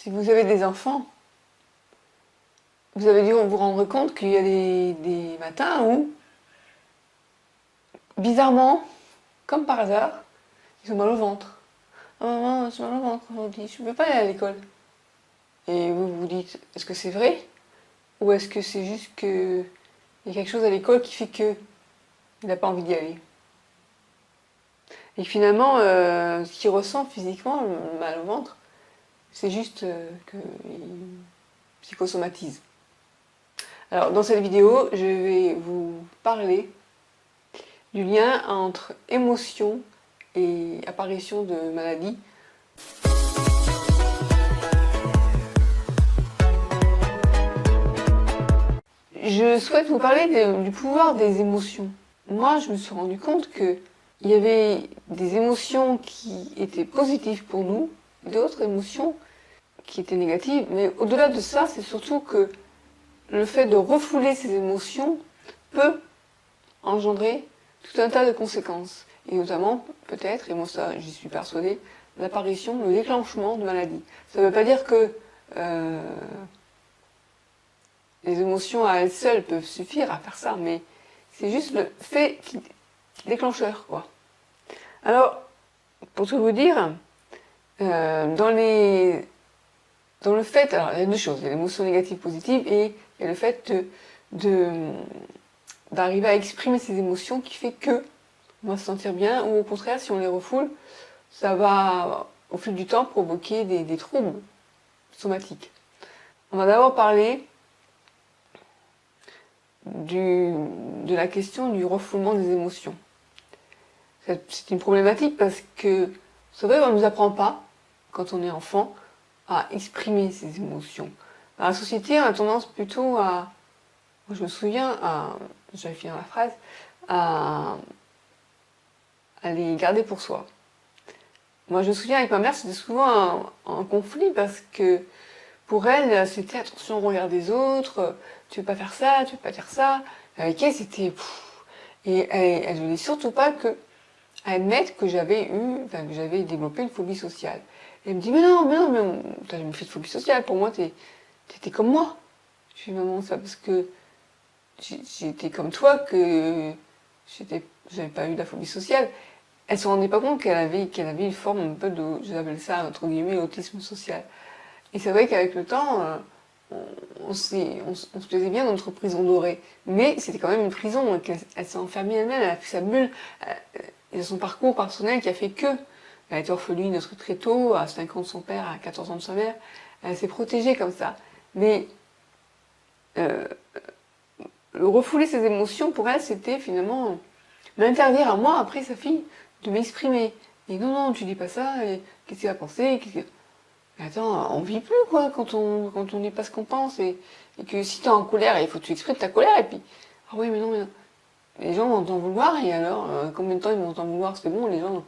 Si vous avez des enfants, vous avez dû vous rendre compte qu'il y a des matins où, bizarrement, comme par hasard, ils ont mal au ventre. Ah maman, j'ai mal au ventre aujourd'hui, je ne peux pas aller à l'école. Et vous vous dites, est-ce que c'est vrai? Ou est-ce que c'est juste qu'il y a quelque chose à l'école qui fait qu'il n'a pas envie d'y aller? Et finalement, ce qu'il ressent physiquement, le mal au ventre, c'est juste qu'il psychosomatise. Alors, dans cette vidéo, je vais vous parler du lien entre émotion et apparition de maladies. Je souhaite vous parler du pouvoir des émotions. Moi, je me suis rendu compte qu'il y avait des émotions qui étaient positives pour nous, d'autres émotions qui étaient négatives, mais au-delà de ça, c'est surtout que le fait de refouler ces émotions peut engendrer tout un tas de conséquences, et notamment, peut-être, et moi ça j'y suis persuadée, l'apparition, le déclenchement de maladies. Ça ne veut pas dire que les émotions à elles seules peuvent suffire à faire ça, mais c'est juste le fait déclencheur, quoi. Alors, pour tout vous dire, dans le fait, alors il y a deux choses, il y a l'émotion négative positive et il y a le fait d'arriver à exprimer ses émotions qui fait que on va se sentir bien, ou au contraire, si on les refoule, ça va, au fil du temps, provoquer des troubles somatiques. On va d'abord parler de la question du refoulement des émotions. C'est une problématique parce que, c'est vrai, on ne nous apprend pas, quand on est enfant, à exprimer ses émotions. Dans la société, on a tendance plutôt à, moi je me souviens, j'avais fini la phrase, à les garder pour soi. Moi je me souviens avec ma mère, c'était souvent un conflit parce que pour elle, c'était attention au regard des autres, tu veux pas faire ça, tu veux pas dire ça. Avec elle, c'était... Et elle ne voulait surtout pas admettre que j'avais développé une phobie sociale. Et elle me dit, mais non, t'as jamais fait de phobie sociale, pour moi, t'étais comme moi. Je dis, maman, ça parce que j'étais comme toi que j'avais pas eu de la phobie sociale. Elle se rendait pas compte qu'elle avait une forme un peu de, j'appelle ça, entre guillemets, autisme social. Et c'est vrai qu'avec le temps, on se plaisait bien dans notre prison dorée. Mais c'était quand même une prison, donc elle s'est enfermée elle-même, elle a fait sa bulle. Il y a son parcours personnel qui a fait que elle a été orpheline très tôt, à 5 ans de son père, à 14 ans de sa mère. Elle s'est protégée comme ça. Mais le refouler ses émotions, pour elle, c'était finalement m'interdire à moi, après sa fille, de m'exprimer. Et non, tu dis pas ça, et qu'est-ce qu'il va penser, Mais attends, on vit plus, quoi, quand on dit pas ce qu'on pense, et que si t'es en colère, il faut que tu exprimes ta colère, et puis, ah oui, mais non, les gens vont t'en vouloir, et alors, combien de temps ils vont t'en vouloir, c'est bon, les gens,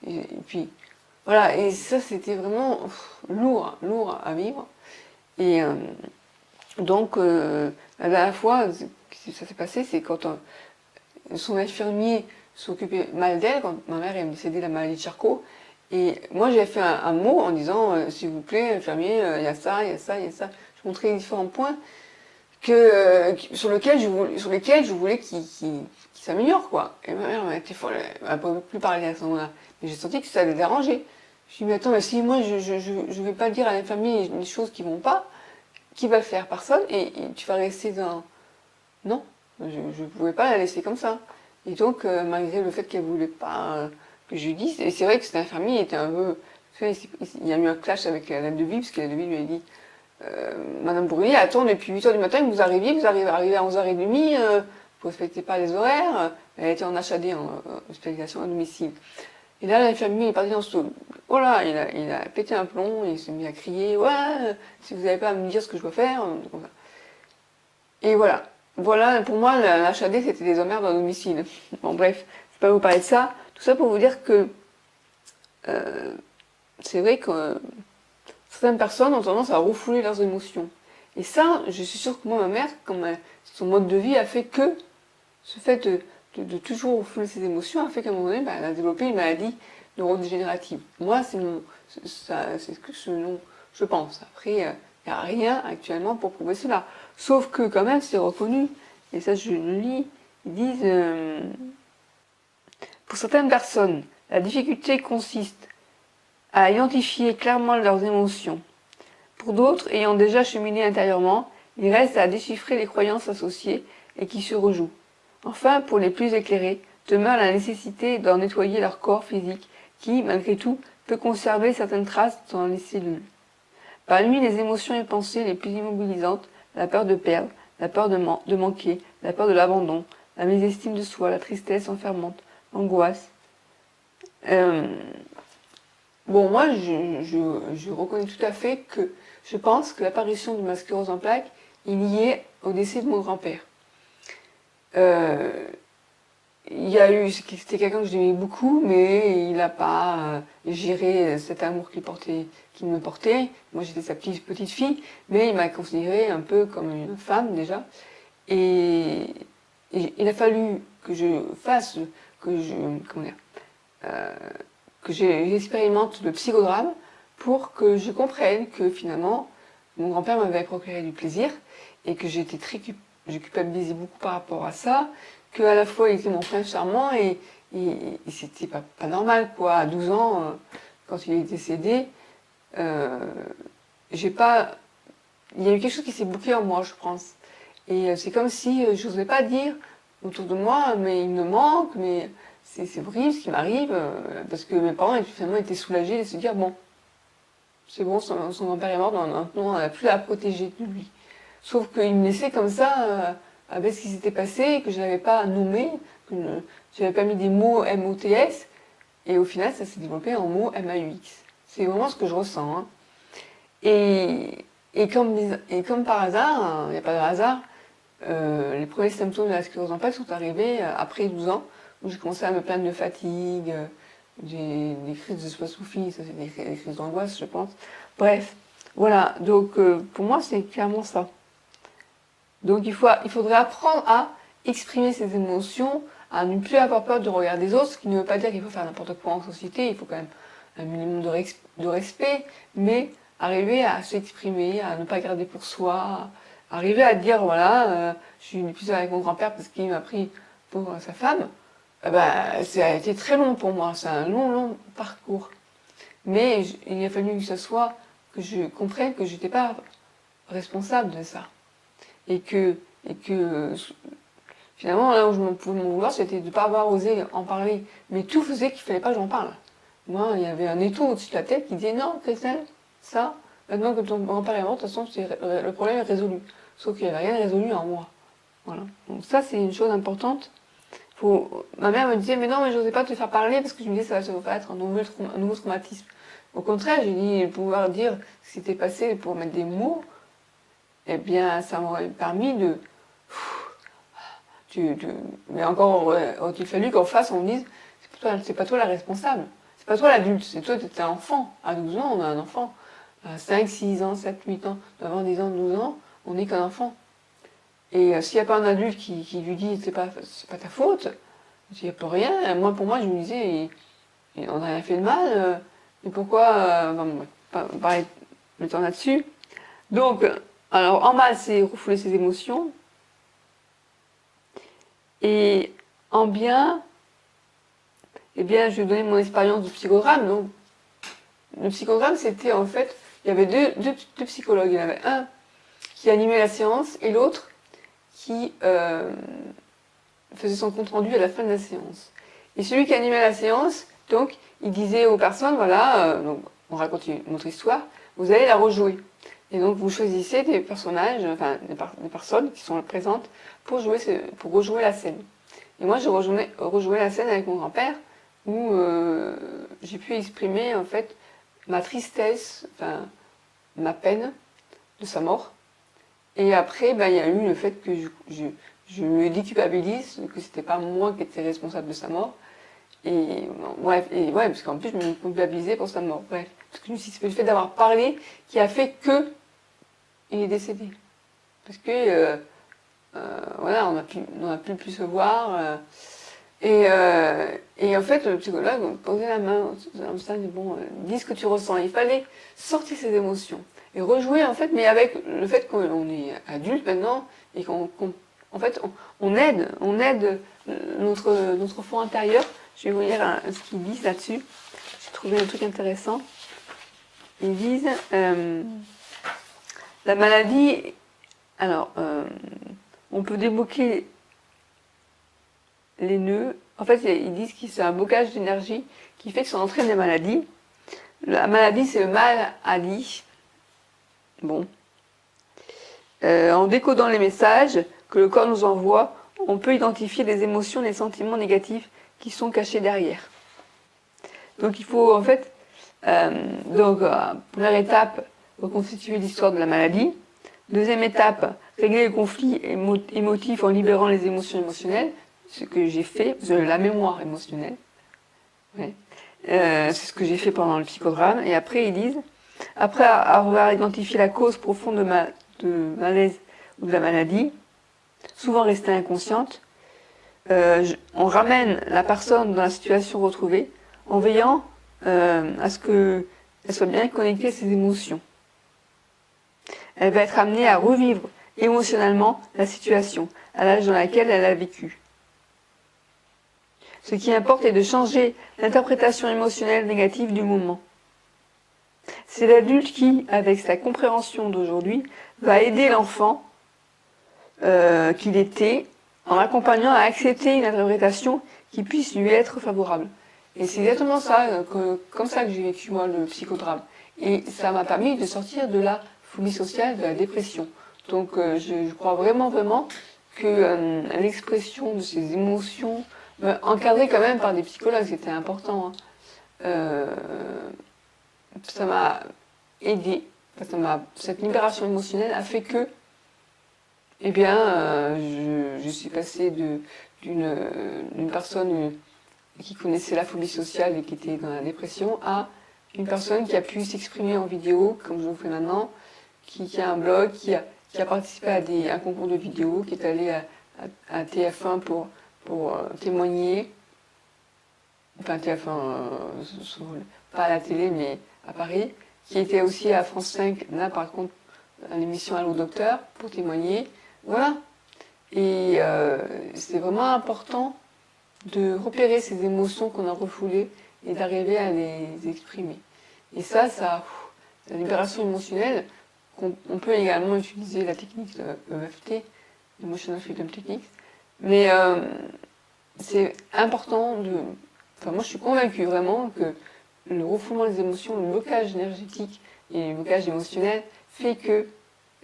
et puis, voilà, et ça, c'était vraiment lourd à vivre, et donc, la dernière fois, ça s'est passé, c'est quand son infirmier s'occupait mal d'elle, quand ma mère est décédée de la maladie de Charcot. Et moi, j'ai fait un mot en disant, s'il vous plaît, infirmier, il y a ça, il y a ça, il y a ça. Je montrais les différents points sur lesquels je voulais qu'il s'améliore, quoi. Et ma mère m'a été folle, elle m'a pas plus parlé à ce moment-là. Mais j'ai senti que ça allait déranger. Je lui ai dit, mais attends, mais si moi, je vais pas dire à l'infirmier des choses qui vont pas, qui va le faire? Personne, et tu vas rester dans... Non, je ne pouvais pas la laisser comme ça. Et donc, malgré le fait qu'elle voulait pas que je lui dise, et c'est vrai que cette infirmier était un peu... Il y a eu un clash avec la devis, parce que la devis lui a dit Madame Brûlé, attends, depuis 8h du matin que vous arrivez à 11h30, vous respectez pas les horaires. Elle était en HAD, en hospitalisation à domicile. Et là, l'infirmier est parti dans ce... Oh là, il a pété un plomb, il s'est mis à crier, ouais, si vous n'avez pas à me dire ce que je dois faire, comme ça. Et voilà. Voilà, pour moi, l'HAD, c'était des emmerdes à domicile. Bon, bref, je vais pas vous parler de ça. Tout ça pour vous dire que c'est vrai que certaines personnes ont tendance à refouler leurs émotions. Et ça, je suis sûre que moi, ma mère, son mode de vie a fait que ce fait de toujours refouler ses émotions a fait qu'à un moment donné, elle a développé une maladie neurodégénérative. Moi, c'est ce je pense. Après, il n'y a rien actuellement pour prouver cela. Sauf que quand même, c'est reconnu, et ça je le lis, ils disent, pour certaines personnes, la difficulté consiste à identifier clairement leurs émotions. Pour d'autres, ayant déjà cheminé intérieurement, il reste à déchiffrer les croyances associées et qui se rejouent. Enfin, pour les plus éclairés, demeure la nécessité d'en nettoyer leur corps physique qui, malgré tout, peut conserver certaines traces dans les cellules. Parmi les émotions et pensées les plus immobilisantes, la peur de perdre, la peur de manquer, la peur de l'abandon, la mésestime de soi, la tristesse enfermante, l'angoisse. Bon, moi, je reconnais tout à fait que je pense que l'apparition de ma sclérose en plaques est liée au décès de mon grand-père. Il y a eu, c'était quelqu'un que j'aimais beaucoup, mais il n'a pas géré cet amour qu'il me portait. Moi, j'étais sa petite fille, mais il m'a considérée un peu comme une femme déjà. Et il a fallu que je fasse, comment dire, que j'expérimente le psychodrame pour que je comprenne que finalement, mon grand-père m'avait procuré du plaisir et que je culpabilisais beaucoup par rapport à ça, qu'à la fois il était mon frère charmant et c'était pas normal quoi. À 12 ans, quand il est décédé, il y a eu quelque chose qui s'est bouclé en moi, je pense. Et c'est comme si je n'osais pas dire autour de moi, mais il me manque, mais c'est horrible ce qui m'arrive, parce que mes parents finalement étaient soulagés de se dire bon, c'est bon, son grand-père est mort, maintenant on n'a plus à protéger de lui. Sauf qu'il me laissait comme ça, avec ce qui s'était passé, que je n'avais pas nommé, que je n'avais pas mis des mots M-O-T-S, et au final ça s'est développé en mots M-A-U-X. C'est vraiment ce que je ressens. Hein. Et comme par hasard, il n'y a pas de hasard, les premiers symptômes de la sclérose en plaques sont arrivés après 12 ans, où j'ai commencé à me plaindre de fatigue, des crises de spasmophie, ça c'est des crises d'angoisse, je pense. Bref, voilà, donc pour moi c'est clairement ça. Donc il faudrait apprendre à exprimer ses émotions, à ne plus avoir peur du regard des autres, ce qui ne veut pas dire qu'il faut faire n'importe quoi en société, il faut quand même un minimum de respect, mais arriver à s'exprimer, à ne pas garder pour soi, arriver à dire voilà, je suis plus avec mon grand-père parce qu'il m'a pris pour sa femme, ça a été très long pour moi, c'est un long parcours. Mais il a fallu que je comprenne que je n'étais pas responsable de ça. Et que finalement, là où je pouvais m'en vouloir, c'était de ne pas avoir osé en parler. Mais tout faisait qu'il ne fallait pas que j'en parle. Moi, il y avait un étau au-dessus de la tête qui disait non, Christelle, ça, maintenant que ton grand-père est mort, de toute façon, le problème est résolu. Sauf qu'il n'y avait rien résolu en moi. Voilà. Donc ça, c'est une chose importante. Ma mère me disait, mais non, mais je n'osais pas te faire parler parce que je me disais, ça va être un nouveau traumatisme. Au contraire, j'ai dit, pouvoir dire ce qui s'était passé, pour mettre des mots, eh bien, ça m'aurait permis de... Mais encore, aurait-il fallu qu'en face, on me dise, c'est pas toi la responsable. C'est pas toi l'adulte, c'est toi, t'es un enfant. À 12 ans, on a un enfant. À 5, 6 ans, 7, 8 ans, avant 10 ans, 12 ans, on n'est qu'un enfant. Et s'il n'y a pas un adulte qui lui dit, c'est pas ta faute, il n'y a plus rien. Moi, pour moi, je me disais, on n'a rien fait de mal, mais pourquoi, pareil, le temps là-dessus. Donc, alors, en mal, c'est refouler ses émotions. Et en bien, eh bien, je vais donner mon expérience du psychodrame. Donc, le psychodrame, c'était en fait, il y avait deux psychologues. Il y en avait un qui animait la séance et l'autre qui faisait son compte rendu à la fin de la séance. Et celui qui animait la séance, donc, il disait aux personnes, voilà, donc, on raconte notre histoire, vous allez la rejouer. Et donc, vous choisissez des personnages, enfin, des personnes qui sont présentes pour rejouer la scène. Et moi, je rejouais la scène avec mon grand-père, où j'ai pu exprimer, en fait, ma tristesse, enfin, ma peine de sa mort. Et après, il y a eu le fait que je me déculpabilise, que c'était pas moi qui étais responsable de sa mort. Et bref, parce qu'en plus, je me culpabilisais pour sa mort. Bref, parce que c'est le fait d'avoir parlé qui a fait que il est décédé. Parce que, voilà, on a pu se voir. Et en fait, le psychologue me posait la main comme ça, dit bon, dis ce que tu ressens. Il fallait sortir ses émotions et rejouer en fait, mais avec le fait qu'on est adulte maintenant et en fait, on aide notre enfant intérieur. Je vais vous lire ce qu'ils disent là-dessus. J'ai trouvé un truc intéressant. Ils disent la maladie. Alors, on peut débloquer les nœuds. En fait, ils disent que c'est un blocage d'énergie qui fait que ça entraîne des maladies. La maladie, c'est le mal à dit. Bon. En décodant les messages que le corps nous envoie, on peut identifier les émotions et les sentiments négatifs qui sont cachés derrière. Donc, il faut, en fait, première étape, reconstituer l'histoire de la maladie. Deuxième étape, régler le conflit émotif en libérant les émotions émotionnelles. Ce que j'ai fait, la mémoire émotionnelle. Ouais. C'est ce que j'ai fait pendant le psychodrame. Et après, ils disent, après avoir identifié la cause profonde de malaise ou de la maladie, souvent restée inconsciente, on ramène la personne dans la situation retrouvée en veillant à ce qu'elle soit bien connectée à ses émotions. Elle va être amenée à revivre émotionnellement la situation à l'âge dans laquelle elle a vécu. Ce qui importe est de changer l'interprétation émotionnelle négative du moment. C'est l'adulte qui, avec sa compréhension d'aujourd'hui, va aider l'enfant qu'il était en l'accompagnant à accepter une interprétation qui puisse lui être favorable. Et c'est exactement ça, comme ça que j'ai vécu moi le psychodrame. Et ça m'a permis de sortir de la phobie sociale, de la dépression. Donc je crois vraiment que l'expression de ces émotions, encadré quand même par des psychologues, c'était important. Ça m'a aidé. Cette libération émotionnelle a fait que, eh bien, je suis passée d'une personne qui connaissait la phobie sociale et qui était dans la dépression à une personne qui a pu s'exprimer en vidéo, comme je le fais maintenant, qui a un blog, qui a participé à un concours de vidéo, qui est allé à TF1 pour témoigner, enfin TF1, pas à la télé mais à Paris, qui était aussi à France 5, là par contre à l'émission Allô Docteur, pour témoigner, voilà. Et c'est vraiment important de repérer ces émotions qu'on a refoulées et d'arriver à les exprimer. Et ça, la libération émotionnelle, on peut également utiliser la technique de EFT, Emotional Freedom Technique, mais c'est important moi je suis convaincue vraiment que le refoulement des émotions, le blocage énergétique et le blocage émotionnel fait que,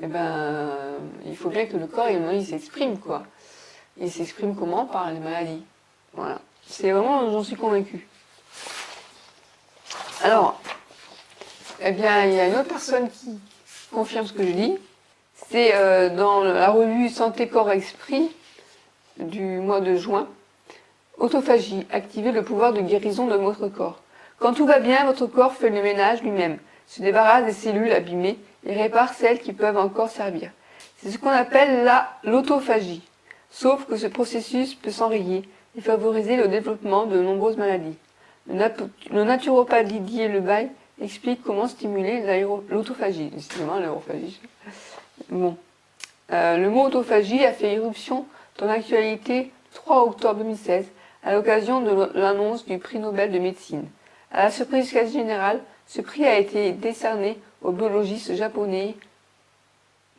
il faut bien que le corps, il s'exprime, quoi. Il s'exprime comment? Par les maladies. Voilà. C'est vraiment, j'en suis convaincue. Alors, il y a une autre personne qui confirme ce que je dis. C'est dans la revue Santé Corps Esprit du mois de juin. Autophagie, activer le pouvoir de guérison de votre corps. Quand tout va bien, votre corps fait le ménage lui-même, se débarrasse des cellules abîmées et répare celles qui peuvent encore servir. C'est ce qu'on appelle l'autophagie. Sauf que ce processus peut s'enrayer et favoriser le développement de nombreuses maladies. Le naturopathe Didier Lebaille explique comment stimuler l'autophagie. Décidément, l'aérophagie. Bon. Le mot autophagie a fait irruption dans l'actualité le 3 octobre 2016 à l'occasion de l'annonce du prix Nobel de médecine. À la surprise quasi générale, ce prix a été décerné au biologiste japonais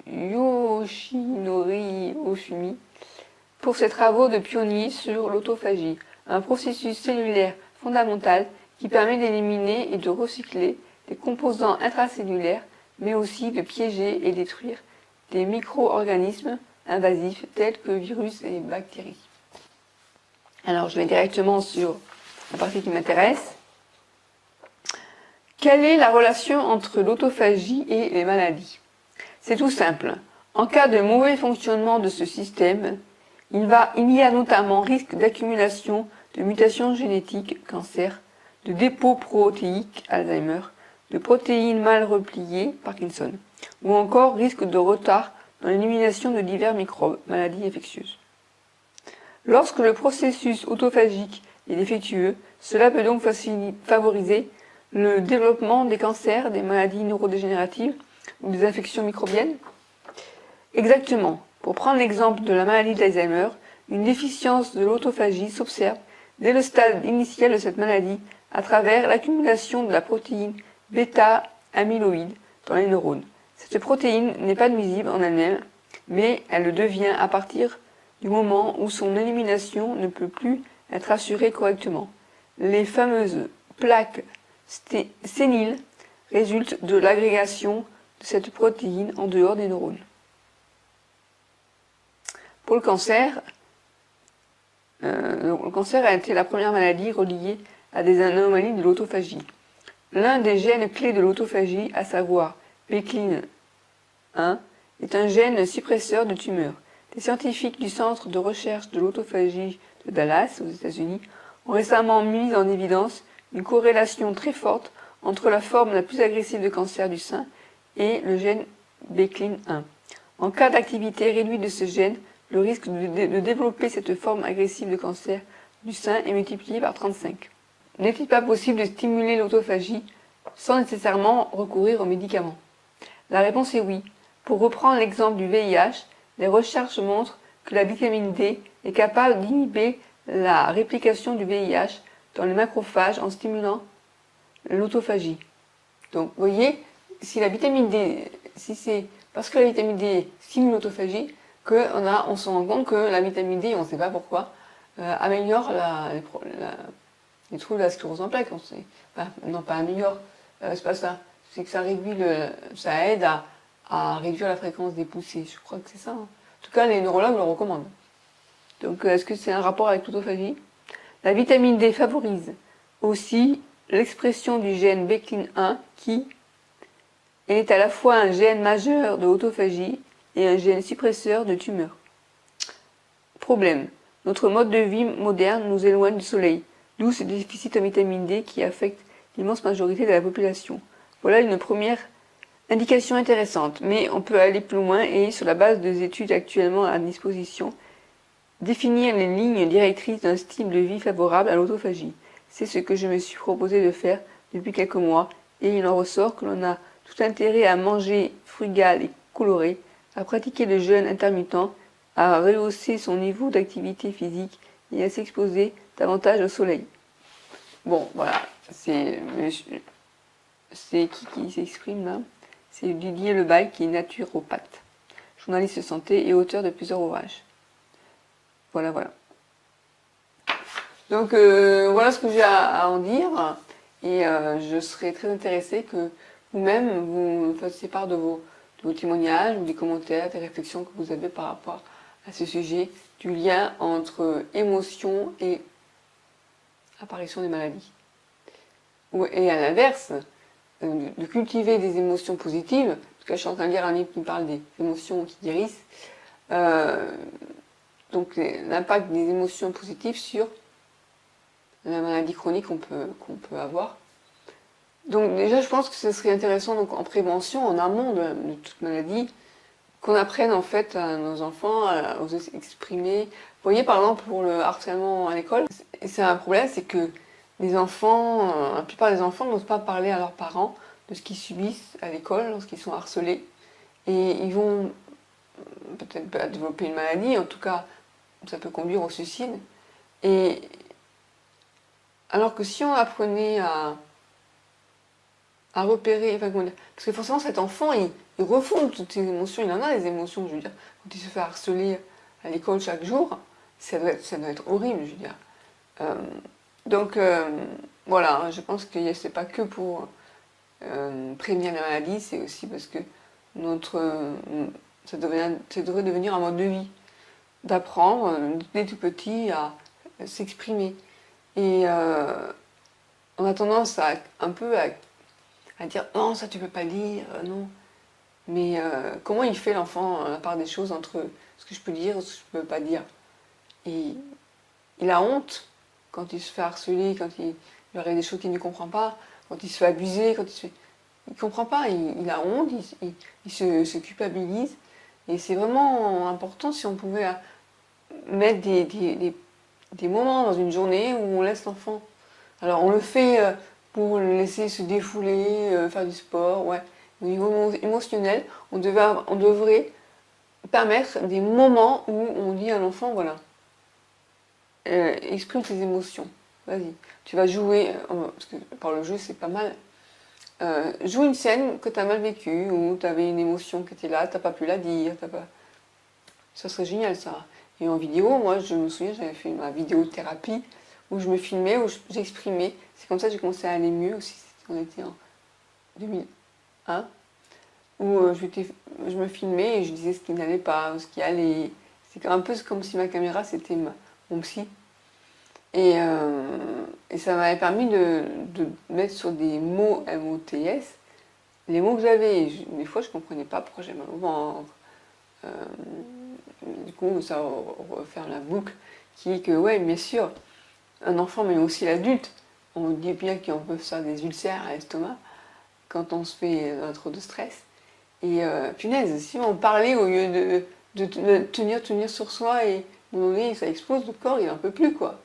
Yoshinori Oshumi pour ses travaux de pionnier sur l'autophagie, un processus cellulaire fondamental qui permet d'éliminer et de recycler des composants intracellulaires, mais aussi de piéger et détruire des micro-organismes invasifs tels que virus et bactéries. Alors, je vais directement sur la partie qui m'intéresse. Quelle est la relation entre l'autophagie et les maladies? C'est tout simple. En cas de mauvais fonctionnement de ce système, il y a notamment risque d'accumulation de mutations génétiques, cancer, de dépôts protéiques, Alzheimer, de protéines mal repliées, Parkinson, ou encore risque de retard dans l'élimination de divers microbes, maladies infectieuses. Lorsque le processus autophagique est défectueux, cela peut donc favoriser le développement des cancers, des maladies neurodégénératives ou des infections microbiennes. Exactement. Pour prendre l'exemple de la maladie d'Alzheimer, une déficience de l'autophagie s'observe dès le stade initial de cette maladie à travers l'accumulation de la protéine bêta-amyloïde dans les neurones. Cette protéine n'est pas nuisible en elle-même, mais elle le devient à partir du moment où son élimination ne peut plus être assurée correctement. Les fameuses plaques séniles résultent de l'agrégation de cette protéine en dehors des neurones. Pour le cancer a été la première maladie reliée à des anomalies de l'autophagie. L'un des gènes clés de l'autophagie, à savoir BCLIN1, est un gène suppresseur de tumeurs. Des scientifiques du Centre de recherche de l'autophagie de Dallas, aux États-Unis, ont récemment mis en évidence une corrélation très forte entre la forme la plus agressive de cancer du sein et le gène BCLIN1. En cas d'activité réduite de ce gène, le risque de développer cette forme agressive de cancer du sein est multiplié par 35. N'est-il pas possible de stimuler l'autophagie sans nécessairement recourir aux médicaments? La réponse est oui. Pour reprendre l'exemple du VIH, les recherches montrent que la vitamine D est capable d'inhiber la réplication du VIH dans les macrophages en stimulant l'autophagie. Donc, vous voyez, si la vitamine D, si c'est parce que la vitamine D stimule l'autophagie, on se rend compte que la vitamine D, on ne sait pas pourquoi, améliore les troubles de la sclérose en plaques. Non, pas améliore, c'est pas ça. C'est que ça réduit ça aide à réduire la fréquence des poussées. Je crois que c'est ça. En tout cas, les neurologues le recommandent. Donc, est-ce que c'est un rapport avec l'autophagie? La vitamine D favorise aussi l'expression du gène BCLIN1 qui est à la fois un gène majeur de l'autophagie et un gène suppresseur de tumeurs. Problème. Notre mode de vie moderne nous éloigne du soleil, d'où ce déficit en vitamine D qui affecte l'immense majorité de la population. Voilà une première indication intéressante, mais on peut aller plus loin et, sur la base des études actuellement à disposition, définir les lignes directrices d'un style de vie favorable à l'autophagie. C'est ce que je me suis proposé de faire depuis quelques mois, et il en ressort que l'on a tout intérêt à manger frugal et coloré, à pratiquer le jeûne intermittent, à rehausser son niveau d'activité physique et à s'exposer davantage au soleil. Bon, voilà, c'est qui s'exprime là? C'est Didier Lebaille qui est naturopathe, journaliste santé et auteur de plusieurs ouvrages. Voilà. Donc voilà ce que j'ai à en dire, et je serais très intéressée que vous-même vous fassiez part de vos témoignages ou des commentaires, des réflexions que vous avez par rapport à ce sujet du lien entre émotion et apparition des maladies. Et à l'inverse, de cultiver des émotions positives, parce que je suis en train de lire un livre qui parle des émotions qui guérissent, donc l'impact des émotions positives sur la maladie chronique qu'on peut avoir. Donc déjà, je pense que ce serait intéressant donc en prévention, en amont de toute maladie, qu'on apprenne en fait à nos enfants à oser s'exprimer. Vous voyez, par exemple, pour le harcèlement à l'école, c'est un problème, c'est que la plupart des enfants n'osent pas parler à leurs parents de ce qu'ils subissent à l'école lorsqu'ils sont harcelés. Et ils vont peut-être pas développer une maladie, en tout cas, ça peut conduire au suicide. Et alors que si on apprenait à repérer, parce que forcément cet enfant, il refoule toutes ses émotions, il en a des émotions, je veux dire, quand il se fait harceler à l'école chaque jour, ça doit être horrible, je veux dire. Donc voilà, je pense que c'est pas que pour prévenir la maladie, c'est aussi parce que ça devrait devenir un mode de vie, d'apprendre dès tout petit à s'exprimer. Et on a tendance un peu à dire non, ça tu peux pas dire, non. Mais comment il fait l'enfant la part des choses entre ce que je peux dire et ce que je peux pas dire? Et il a honte quand il se fait harceler, quand il arrive des choses qu'il ne comprend pas, quand il se fait abuser, il comprend pas, il a honte, il se culpabilise. Et c'est vraiment important si on pouvait mettre des moments dans une journée où on laisse l'enfant. Alors on le fait pour le laisser se défouler, faire du sport, ouais. Au niveau émotionnel, on devrait permettre des moments où on dit à l'enfant, voilà, exprime tes émotions. Vas-y, tu vas jouer, parce que par le jeu c'est pas mal. Joue une scène que tu as mal vécue, où tu avais une émotion qui était là, t'as pas pu la dire, t'as pas... Ça serait génial ça. Et en vidéo, moi je me souviens, j'avais fait ma vidéothérapie où je me filmais, où j'exprimais. C'est comme ça que j'ai commencé à aller mieux aussi. On était en 2001, où je me filmais et je disais ce qui n'allait pas, ce qui allait. C'est un peu comme si ma caméra c'était mon psy. Et ça m'avait permis de mettre sur des mots MOTS les mots que j'avais. Des fois je ne comprenais pas pourquoi j'avais mal au ventre. Du coup, ça referme la boucle qui est que, ouais, bien sûr, un enfant, mais aussi l'adulte, on dit bien qu'on peut faire des ulcères à l'estomac quand on se fait trop de stress. Et punaise, si on parlait au lieu de tenir sur soi et de donner, ça explose, le corps il en peut plus quoi.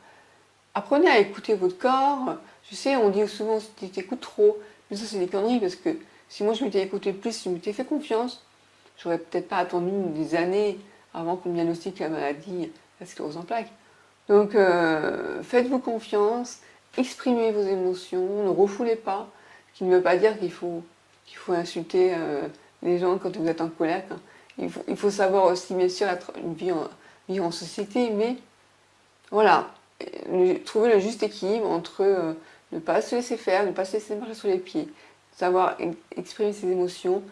Apprenez à écouter votre corps. Je sais, on dit souvent si tu t'écoutes trop, mais ça c'est des conneries parce que si moi je m'étais écouté plus, si je m'étais fait confiance, j'aurais peut-être pas attendu des années avant qu'on me diagnostique la maladie, la sclérose en plaques. Donc faites-vous confiance, exprimez vos émotions, ne refoulez pas, ce qui ne veut pas dire qu'il faut insulter les gens quand vous êtes en colère. Hein. Il faut savoir aussi bien sûr vivre en société, mais voilà, trouver le juste équilibre entre ne pas se laisser faire, ne pas se laisser marcher sur les pieds, savoir exprimer ses émotions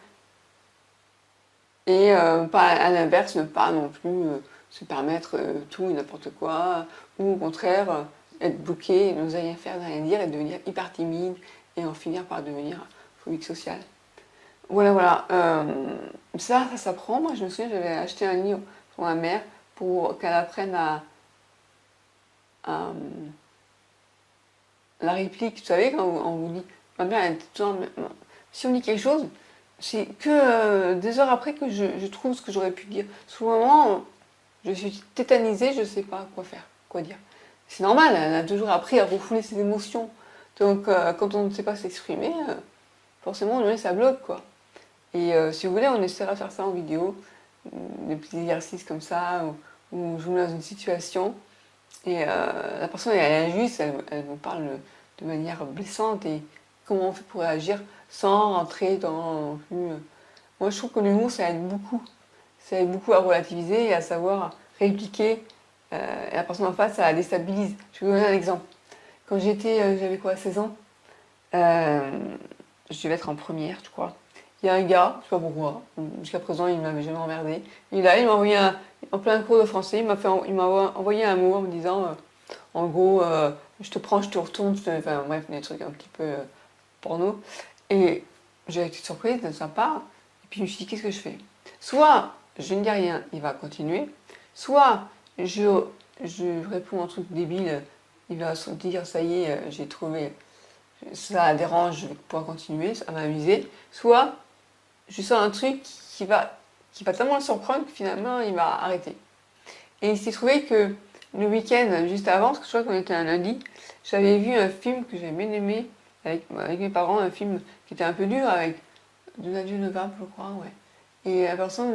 et pas à l'inverse, ne pas non plus se permettre tout et n'importe quoi, ou au contraire être bloqué, n'oser rien faire, ne rien dire et devenir hyper timide et en finir par devenir phobique sociale. Voilà. Ça s'apprend. Moi, je me souviens, j'avais acheté un livre pour ma mère pour qu'elle apprenne à la réplique. Vous savez, quand on vous dit, ma mère, elle était toujours, si on dit quelque chose, c'est que des heures après que je trouve ce que j'aurais pu dire. Sur le moment, je suis tétanisée, je ne sais pas quoi faire, quoi dire. C'est normal, elle a toujours appris à refouler ses émotions. Donc, quand on ne sait pas s'exprimer, forcément, ça bloque, quoi. Et si vous voulez, on essaiera de faire ça en vidéo, des petits exercices comme ça, où je vous mets dans une situation, et la personne, elle est juste, elle vous parle de manière blessante, et comment on fait pour réagir sans rentrer dans... Moi, je trouve que l'humour, ça aide beaucoup. Ça aide beaucoup à relativiser et à savoir répliquer. Et la personne en face, ça la déstabilise. Je vais vous donner un exemple. Quand j'avais quoi, 16 ans, je devais être en première, je crois. Il y a un gars, je sais pas pourquoi, jusqu'à présent il ne m'avait jamais emmerdé. Il m'a envoyé en plein cours de français, il m'a envoyé un mot en me disant, en gros, je te prends, je te retourne, enfin bref, des trucs un petit peu porno. Et j'ai été surprise de sa part, et puis je me suis dit, qu'est-ce que je fais? Soit je ne dis rien, il va continuer, soit je réponds à un truc débile, il va se dire, ça y est, j'ai trouvé, ça dérange, je vais pouvoir continuer, ça va m'amuser, soit je sens un truc qui va tellement le surprendre que finalement il va arrêter. Et il s'est trouvé que le week-end juste avant, parce que je crois qu'on était un lundi, j'avais vu un film que j'avais bien aimé avec mes parents, un film qui était un peu dur avec Donadieu Novab, je crois, ouais. Et la personne,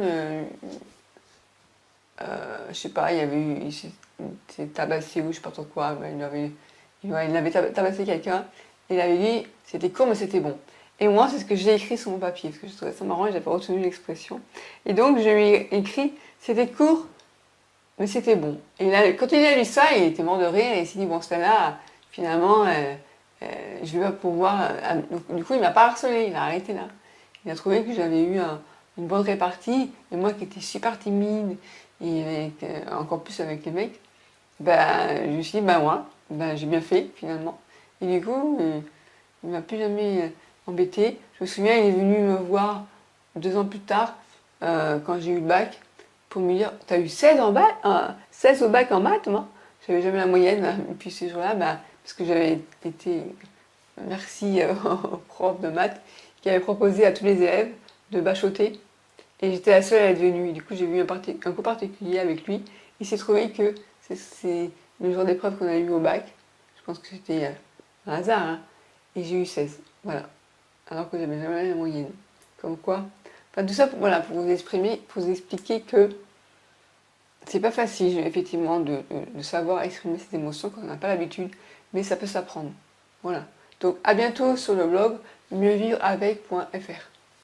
je sais pas, il s'est tabassé ou je sais pas trop quoi, mais il avait tabassé quelqu'un et il avait dit c'était court mais c'était bon. Et moi, c'est ce que j'ai écrit sur mon papier, parce que je trouvais ça marrant et j'avais pas retenu l'expression. Et donc, je lui ai écrit c'était court mais c'était bon. Et là, quand il a lu ça, il était mort de rire et il s'est dit bon, celle-là, finalement, je vais pas pouvoir. Donc, du coup, il m'a pas harcelé, il a arrêté là. Il a trouvé que j'avais eu une bonne répartie, et moi qui étais super timide, et encore plus avec les mecs, ben, je me suis dit, ben moi, ben, j'ai bien fait finalement. Et du coup, il m'a plus jamais embêté. Je me souviens, il est venu me voir 2 ans plus tard, quand j'ai eu le bac, pour me dire, t'as eu 16 en bac, 16 au bac en maths, moi. J'avais jamais la moyenne, et puis ce jour-là, ben, parce que j'avais été, merci au prof de maths, qui avait proposé à tous les élèves de bachoter. Et j'étais la seule à être venue. Et du coup, j'ai vu un cours particulier avec lui. il s'est trouvé que c'est le genre d'épreuve qu'on a eu au bac. Je pense que c'était un hasard, hein. Et j'ai eu 16, voilà. Alors que j'avais jamais la moyenne. Comme quoi. Enfin, tout ça, voilà, pour vous exprimer, pour vous expliquer que c'est pas facile, effectivement, de savoir exprimer ses émotions quand on n'a pas l'habitude, mais ça peut s'apprendre. Voilà. Donc, à bientôt sur le blog mieuxvivreavec.fr.